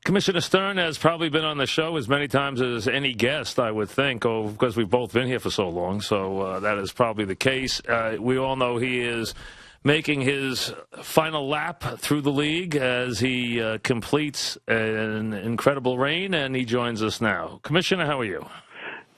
Commissioner Stern has probably been on the show as many times as any guest, I would think, because we've both been here for so long. So that is probably the case. We all know he is making his final lap through the league as he completes an incredible reign, and he joins us now. Commissioner, how are you?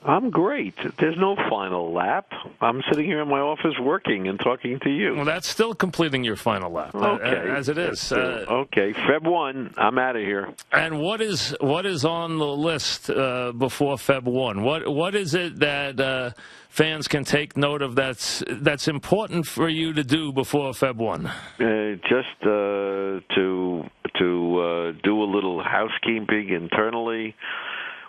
I'm great. There's no final lap. I'm sitting here in my office working and talking to you. Well, that's still completing your final lap, okay. As it is. Okay, Feb 1, I'm out of here. And what is on the list before Feb 1? What is it that fans can take note of that's important for you to do before Feb 1? Just to do a little housekeeping internally,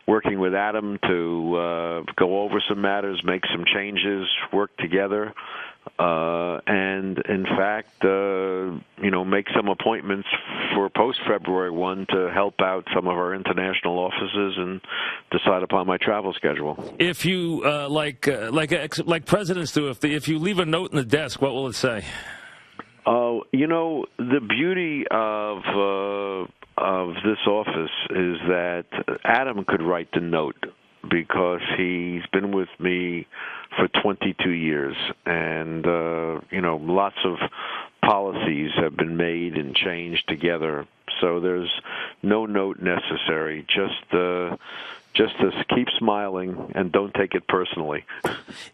working with Adam to go over some matters, make some changes, work together, and in fact, make some appointments for post-February 1 to help out some of our international offices and decide upon my travel schedule. If you like presidents do, if you leave a note in the desk, what will it say? Oh, the beauty of this office is that Adam could write the note because he's been with me for 22 years, and lots of policies have been made and changed together. So there's no note necessary. Just to keep smiling and don't take it personally.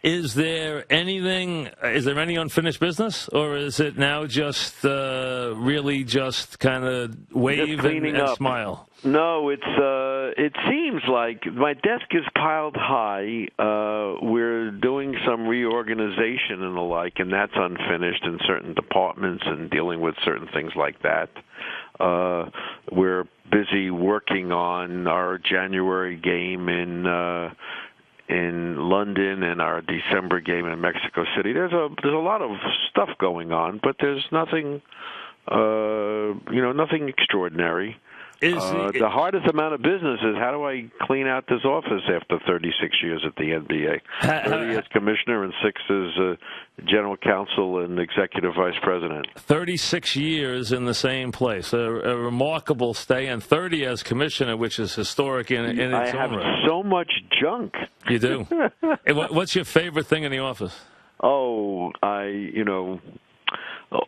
Is there any unfinished business, or is it now just really just kind of wave and smile? No, it seems like my desk is piled high. We're doing some reorganization and the like, and that's unfinished in certain departments and dealing with certain things like that. We're busy working on our January game in London and our December game in Mexico City. There's a lot of stuff going on, but there's nothing nothing extraordinary. The hardest amount of business is how do I clean out this office after 36 years at the NBA? 30 as commissioner and 6 as general counsel and executive vice president. 36 years in the same place, a remarkable stay, and 30 as commissioner, which is historic in its own right. I have so much junk. You do? What's your favorite thing in the office? Oh,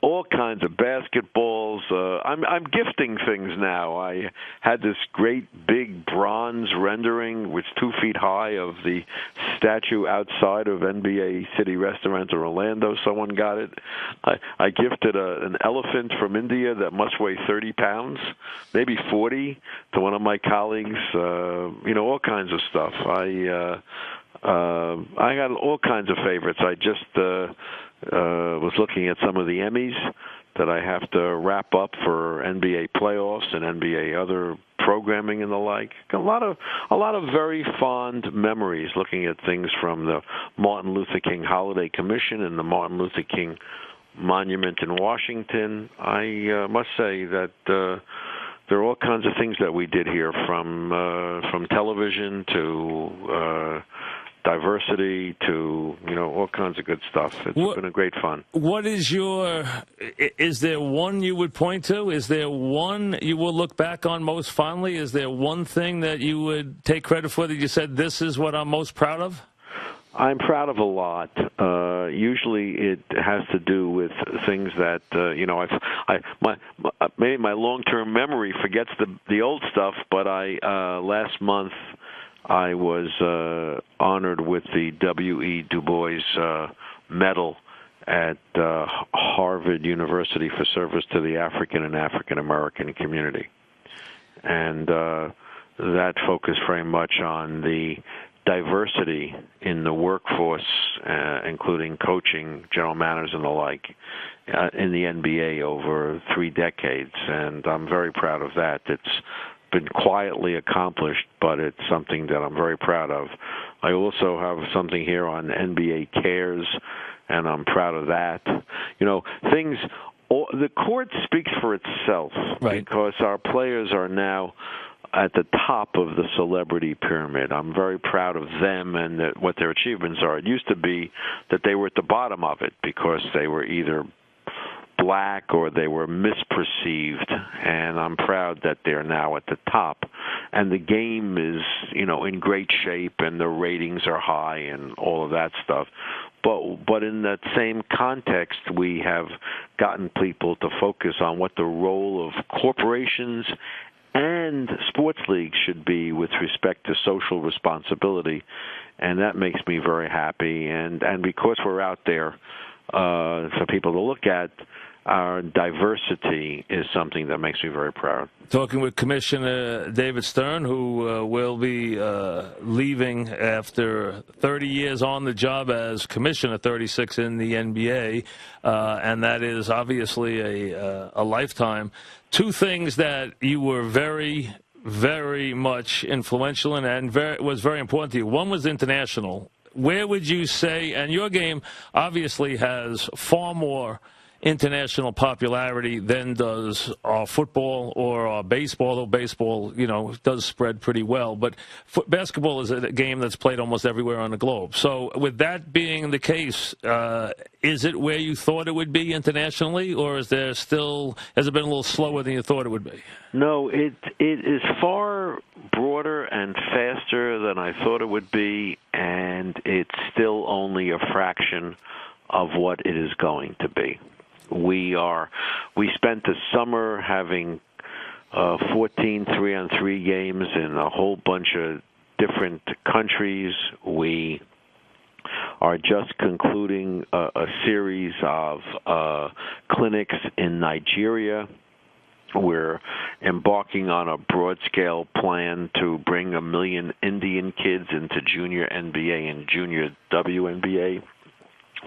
all kinds of basketballs. I'm gifting things now. I had this great big bronze rendering, which 2 feet high, of the statue outside of NBA City Restaurant in Orlando. Someone got it. I gifted an elephant from India that must weigh 30 pounds, maybe 40, to one of my colleagues. All kinds of stuff. I got all kinds of favorites. I just was looking at some of the Emmys that I have to wrap up for NBA playoffs and NBA other programming and the like. A lot of very fond memories looking at things from the Martin Luther King Holiday Commission and the Martin Luther King Monument in Washington. I must say that there are all kinds of things that we did here, from television to diversity to all kinds of good stuff. It's been a great fun. Is there one you would point to? Is there one you will look back on most fondly? Is there one thing that you would take credit for that you said, this is what I'm most proud of? I'm proud of a lot. Usually it has to do with things that maybe my long-term memory forgets the old stuff, but last month I was honored with the W.E. Du Bois Medal at Harvard University for service to the African and African American community. And that focused very much on the diversity in the workforce, including coaching, general managers, and the like, in the NBA over 3 decades. And I'm very proud of that. It's been quietly accomplished, but it's something that I'm very proud of. I also have something here on NBA Cares, and I'm proud of that. The court speaks for itself, right? Because our players are now at the top of the celebrity pyramid. I'm very proud of them and what their achievements are. It used to be that they were at the bottom of it because they were either black or they were misperceived, and I'm proud that they're now at the top. And the game is, in great shape, and the ratings are high and all of that stuff. But in that same context, we have gotten people to focus on what the role of corporations and sports leagues should be with respect to social responsibility, and that makes me very happy. And because we're out there for people to look at, our diversity is something that makes me very proud. Talking with Commissioner David Stern, who will be leaving after 30 years on the job as Commissioner, 36 in the NBA, and that is obviously a lifetime. Two things that you were very, very much influential in and was very important to you. One was international. Where would you say, and your game obviously has far more international popularity than does our football or our baseball, though baseball, does spread pretty well. But basketball is a game that's played almost everywhere on the globe. So with that being the case, is it where you thought it would be internationally, or has it been a little slower than you thought it would be? No, it is far broader and faster than I thought it would be, and it's still only a fraction of what it is going to be. We spent the summer having 14 3-on-3 games in a whole bunch of different countries. We are just concluding a series of clinics in Nigeria. We're embarking on a broad-scale plan to bring 1 million Indian kids into junior NBA and junior WNBA.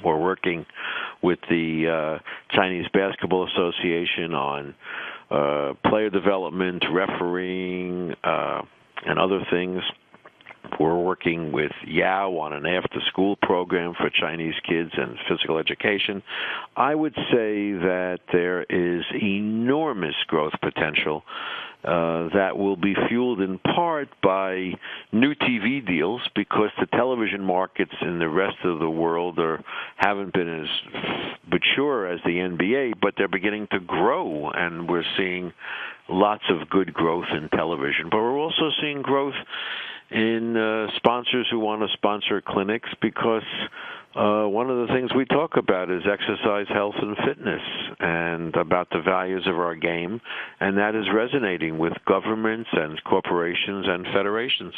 We're working with the Chinese Basketball Association on player development, refereeing, and other things. We're working with Yao on an after-school program for Chinese kids and physical education. I would say that there is enormous growth potential that will be fueled in part by new TV deals, because the television markets in the rest of the world haven't been as mature as the NBA, but they're beginning to grow, and we're seeing lots of good growth in television. But we're also seeing growth in sponsors who want to sponsor clinics, because one of the things we talk about is exercise, health, and fitness, and about the values of our game, and that is resonating with governments and corporations and federations.